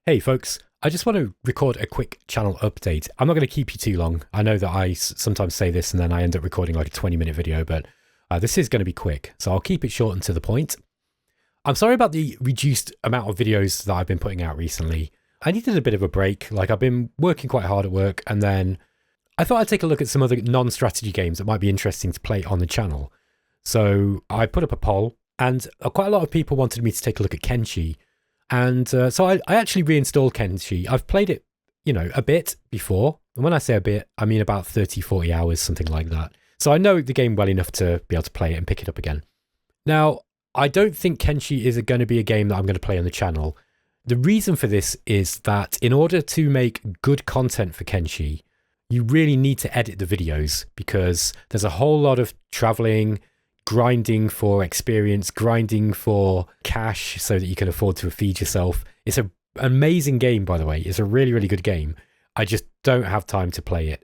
Hey folks, I just want to record a quick channel update. I'm not going to keep you too long. I know that I sometimes say this and then I end up recording like a 20-minute video, but this is going to be quick, so I'll keep it short and to the point. I'm sorry about the reduced amount of videos that I've been putting out recently. I needed a bit of a break. Like, I've been working quite hard at work, and then I thought I'd take a look at some other non-strategy games that might be interesting to play on the channel. So I put up a poll, and quite a lot of people wanted me to take a look at Kenhi. And so I actually reinstalled Kenhi. I've played it, a bit before. And when I say a bit, I mean about 30, 40 hours, something like that. So I know the game well enough to be able to play it and pick it up again. Now, I don't think Kenhi is going to be a game that I'm going to play on the channel. The reason for this is that in order to make good content for Kenhi, you really need to edit the videos because there's a whole lot of traveling, grinding for experience, grinding for cash so that you can afford to feed yourself. It's an amazing game, by the way. It's a really, really good game. I just don't have time to play it.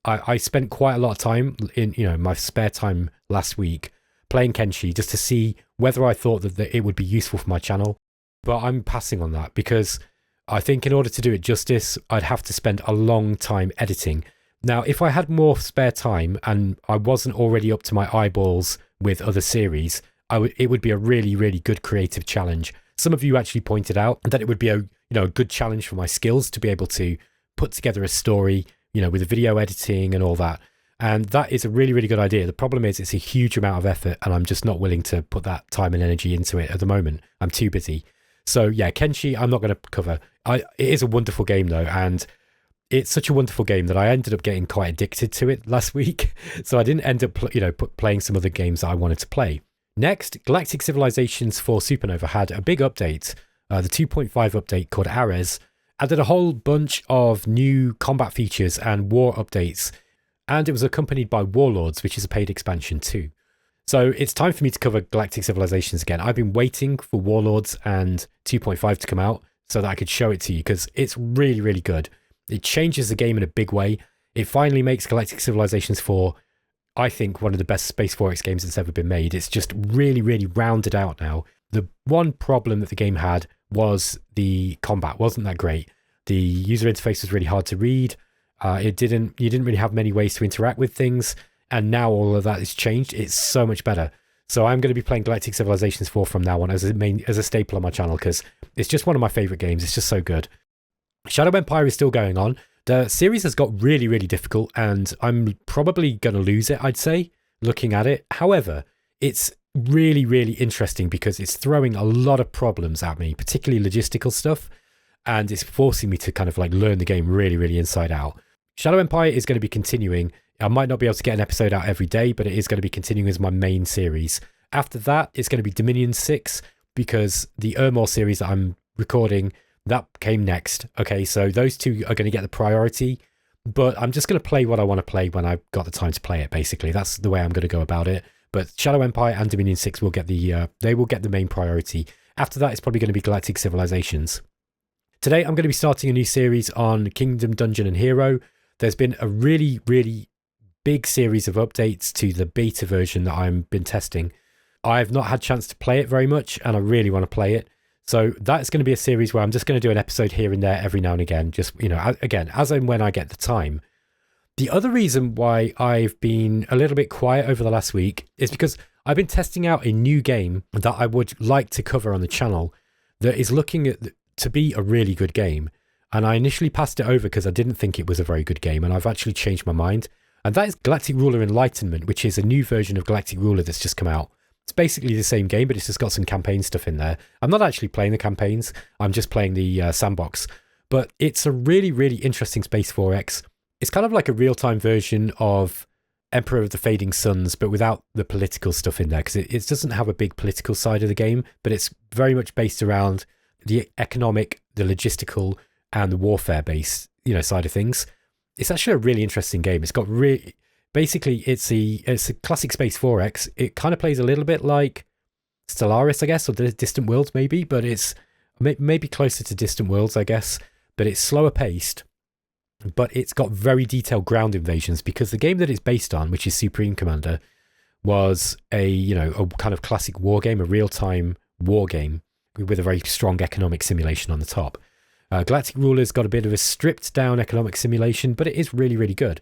I spent quite a lot of time in my spare time last week playing Kenhi just to see whether I thought that it would be useful for my channel. But I'm passing on that because I think in order to do it justice, I'd have to spend a long time editing. Now, if I had more spare time and I wasn't already up to my eyeballs with other series, it would be a really, really good creative challenge. Some of you actually pointed out that it would be a good challenge for my skills to be able to put together a story, with the video editing and all that. And that is a really, really good idea. The problem is it's a huge amount of effort and I'm just not willing to put that time and energy into it at the moment. I'm too busy. So yeah, Kenhi, I'm not going to cover. It is a wonderful game though, and it's such a wonderful game that I ended up getting quite addicted to it last week. So I didn't end up, playing some other games that I wanted to play. Next, Galactic Civilizations for Supernova had a big update, the 2.5 update called Ares, added a whole bunch of new combat features and war updates, and it was accompanied by Warlords, which is a paid expansion too. So it's time for me to cover Galactic Civilizations again. I've been waiting for Warlords and 2.5 to come out so that I could show it to you because it's really, really good. It changes the game in a big way. It finally makes Galactic Civilizations 4, I think, one of the best Space 4X games that's ever been made. It's just really, really rounded out now. The one problem that the game had was the combat wasn't that great. The user interface was really hard to read. You didn't really have many ways to interact with things. And now all of that has changed. It's so much better. So I'm going to be playing Galactic Civilizations 4 from now on as a staple on my channel because it's just one of my favorite games. It's just so good. Shadow Empire is still going on. The series has got really, really difficult and I'm probably going to lose it, I'd say, looking at it. However, it's really, really interesting because it's throwing a lot of problems at me, particularly logistical stuff, and it's forcing me to kind of learn the game really, really inside out. Shadow Empire is going to be continuing. I might not be able to get an episode out every day, but it is going to be continuing as my main series. After that, it's going to be Dominion 6 because the Ermor series that I'm recording, that came next. Okay, so those two are going to get the priority, but I'm just going to play what I want to play when I've got the time to play it, basically. That's the way I'm going to go about it. But Shadow Empire and Dominion 6 will get they will get the main priority. After that, it's probably going to be Galactic Civilizations. Today, I'm going to be starting a new series on Kingdom, Dungeon and Hero. There's been a really, really big series of updates to the beta version that I've been testing. I've not had a chance to play it very much, and I really want to play it. So that's going to be a series where I'm just going to do an episode here and there every now and again, just, again, as and when I get the time. The other reason why I've been a little bit quiet over the last week is because I've been testing out a new game that I would like to cover on the channel that is looking to be a really good game. And I initially passed it over because I didn't think it was a very good game, and I've actually changed my mind. And that is Galactic Ruler Enlightenment, which is a new version of Galactic Ruler that's just come out. It's basically the same game, but it's just got some campaign stuff in there. I'm not actually playing the campaigns. I'm just playing the sandbox. But it's a really, really interesting Space 4X. It's kind of like a real-time version of Emperor of the Fading Suns, but without the political stuff in there, because it doesn't have a big political side of the game, but it's very much based around the economic, the logistical, and the warfare-based, side of things. It's actually a really interesting game. It's got basically, it's a classic Space 4X. It kind of plays a little bit like Stellaris, I guess, or the Distant Worlds maybe, but it's maybe closer to Distant Worlds, I guess. But it's slower paced, but it's got very detailed ground invasions because the game that it's based on, which is Supreme Commander, was a kind of classic war game, a real-time war game with a very strong economic simulation on the top. Galactic Ruler's got a bit of a stripped down economic simulation, but it is really, really good.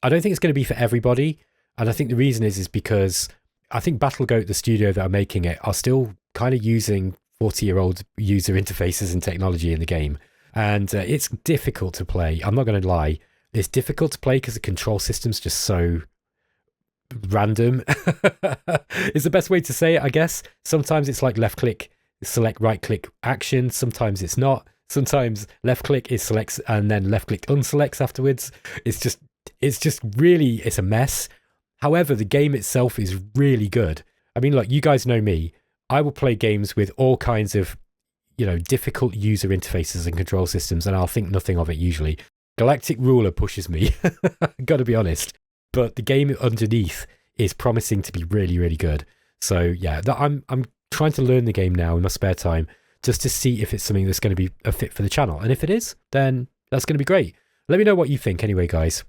I don't think it's going to be for everybody. And I think the reason is because I think BattleGoat, the studio that are making it, are still kind of using 40-year-old user interfaces and technology in the game. And it's difficult to play. I'm not going to lie. It's difficult to play because the control system's just so random. Is the best way to say it, I guess. Sometimes it's like left click, select, right click action. Sometimes it's not. Sometimes left click is selects and then left click unselects afterwards. It's just really, it's a mess. However, the game itself is really good. I mean, like, you guys know me. I will play games with all kinds of, difficult user interfaces and control systems, and I'll think nothing of it usually. Galactic Ruler pushes me, gotta be honest. But the game underneath is promising to be really, really good. So yeah, I'm trying to learn the game now in my spare time, just to see if it's something that's going to be a fit for the channel. And if it is, then that's going to be great. Let me know what you think anyway, guys.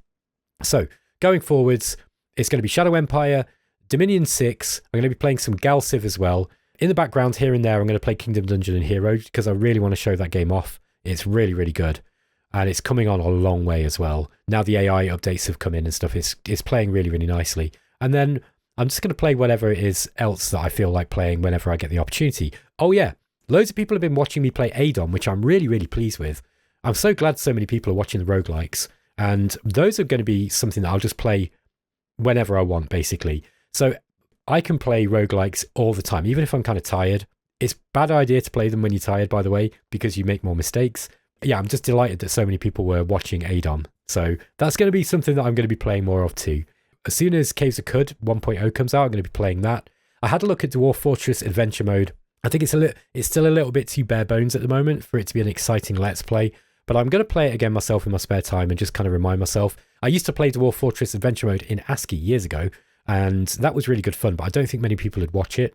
So going forwards, it's going to be Shadow Empire, Dominion 6. I'm going to be playing some Gal Civ as well. In the background here and there, I'm going to play Kingdom Dungeon and Hero because I really want to show that game off. It's really, really good. And it's coming on a long way as well. Now the AI updates have come in and stuff. It's playing really, really nicely. And then I'm just going to play whatever it is else that I feel like playing whenever I get the opportunity. Oh yeah, loads of people have been watching me play ADOM, which I'm really, really pleased with. I'm so glad so many people are watching the roguelikes. And those are going to be something that I'll just play whenever I want, basically. So I can play roguelikes all the time, even if I'm kind of tired. It's a bad idea to play them when you're tired, by the way, because you make more mistakes. Yeah, I'm just delighted that so many people were watching ADOM. So that's going to be something that I'm going to be playing more of too. As soon as Caves of Cud 1.0 comes out, I'm going to be playing that. I had a look at Dwarf Fortress Adventure Mode. I think it's still a little bit too bare bones at the moment for it to be an exciting Let's Play. But I'm going to play it again myself in my spare time and just kind of remind myself. I used to play Dwarf Fortress Adventure Mode in ASCII years ago, and that was really good fun, but I don't think many people would watch it.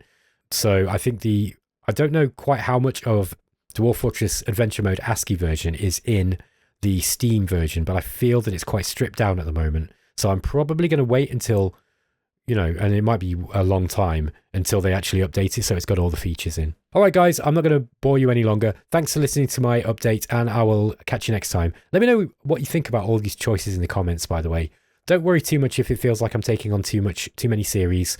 So I think I don't know quite how much of Dwarf Fortress Adventure Mode ASCII version is in the Steam version, but I feel that it's quite stripped down at the moment. So I'm probably going to wait until, and it might be a long time until they actually update it so it's got all the features in. All right, guys, I'm not going to bore you any longer. Thanks for listening to my update, and I will catch you next time. Let me know what you think about all these choices in the comments, by the way. Don't worry too much if it feels like I'm taking on too many series.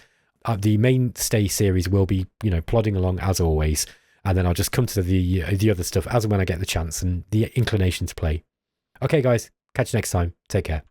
The mainstay series will be, plodding along as always, and then I'll just come to the other stuff as and when I get the chance and the inclination to play. Okay, guys, catch you next time. Take care.